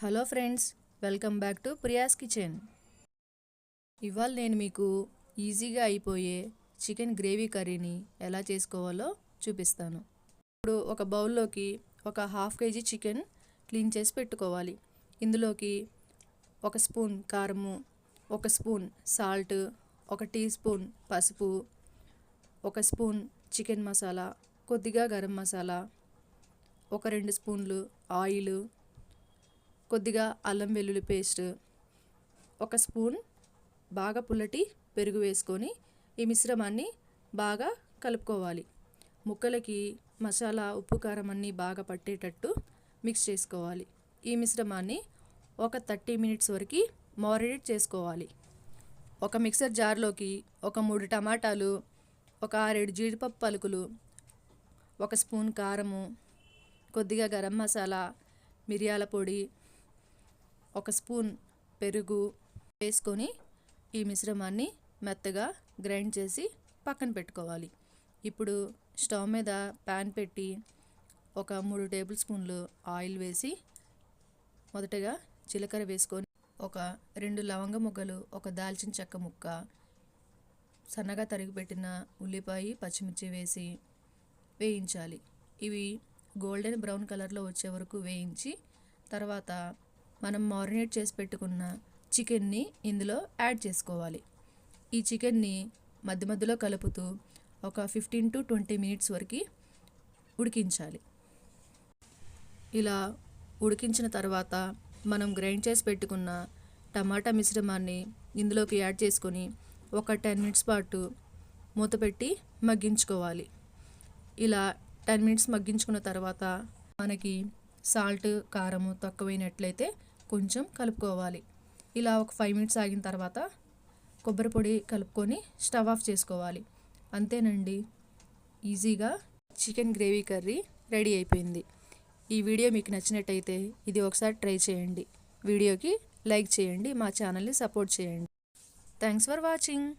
Hello friends, welcome back to Priya's kitchen. ఇవాళ నేను మీకు ఈజీగా అయిపోయే చికెన్ గ్రేవీ కర్రీని ఎలా చేసుకోవాలో చూపిస్తాను. ఇప్పుడు ఒక బౌల్లోకి ఒక హాఫ్ కేజీ చికెన్ క్లీన్ చేసి పెట్టుకోవాలి. ఇందులోకి 1 స్పూన్ కారము, 1 స్పూన్ సాల్ట్, 1 టీ స్పూన్ పసుపు, 1 స్పూన్ చికెన్ మసాలా, కొద్దిగా గరం మసాలా, 2 స్పూన్లు ఆయిల్, కొద్దిగా అల్లం వెల్లుల్లి పేస్ట్, 1 స్పూన్ బాగా పుల్లటి పెరుగు వేసుకొని ఈ మిశ్రమాన్ని బాగా కలుపుకోవాలి. ముక్కలకి మసాలా, ఉప్పు, కారం అన్నీ బాగా పట్టేటట్టు మిక్స్ చేసుకోవాలి. ఈ మిశ్రమాన్ని ఒక 30 మినిట్స్ వరకు మారినేట్ చేసుకోవాలి. ఒక మిక్సర్ జార్లోకి 3 టమాటాలు, 6 జీడిపప్పు పలుకులు, 1 స్పూన్ కారము, కొద్దిగా గరం మసాలా, మిరియాల పొడి, 1 స్పూన్ పెరుగు వేసుకొని ఈ మిశ్రమాన్ని మెత్తగా గ్రైండ్ చేసి పక్కన పెట్టుకోవాలి. ఇప్పుడు స్టవ్ మీద ప్యాన్ పెట్టి 3 టేబుల్ స్పూన్లు ఆయిల్ వేసి మొదటగా జీలకర్ర వేసుకొని 2 లవంగ ముక్కలు, 1 దాల్చిన చెక్క ముక్క, సన్నగా తరిగి పెట్టిన ఉల్లిపాయ, పచ్చిమిర్చి వేసి వేయించాలి. ఇవి గోల్డెన్ బ్రౌన్ కలర్లో వచ్చే వరకు వేయించి తర్వాత మనం మారినేట్ చేసి పెట్టుకున్న చికెన్ని ఇందులో యాడ్ చేసుకోవాలి. ఈ చికెన్ని మధ్య మధ్యలో కలుపుతూ ఒక 15 to 20 మినిట్స్ వరకు ఉడికించాలి. ఇలా ఉడికించిన తర్వాత మనం గ్రైండ్ చేసి పెట్టుకున్న టమాటా మిశ్రమాన్ని ఇందులోకి యాడ్ చేసుకొని ఒక 10 మినిట్స్ పాటు మూత పెట్టి మగ్గించుకోవాలి. ఇలా 10 మినిట్స్ మగ్గించుకున్న తర్వాత మనకి సాల్ట్, కారము తక్కువైనట్లయితే కొంచెం కలుపుకోవాలి. ఇలా ఒక 5 మినిట్స్ ఆగిన తర్వాత కొబ్బరి పొడి కలుపుకొని స్టవ్ ఆఫ్ చేసుకోవాలి. అంతేనండి, ఈజీగా చికెన్ గ్రేవీ కర్రీ రెడీ అయిపోయింది. ఈ వీడియో మీకు నచ్చినట్టయితే ఇది ఒకసారి ట్రై చేయండి. వీడియోకి లైక్ చేయండి, మా ఛానల్ని సపోర్ట్ చేయండి. Thanks for watching.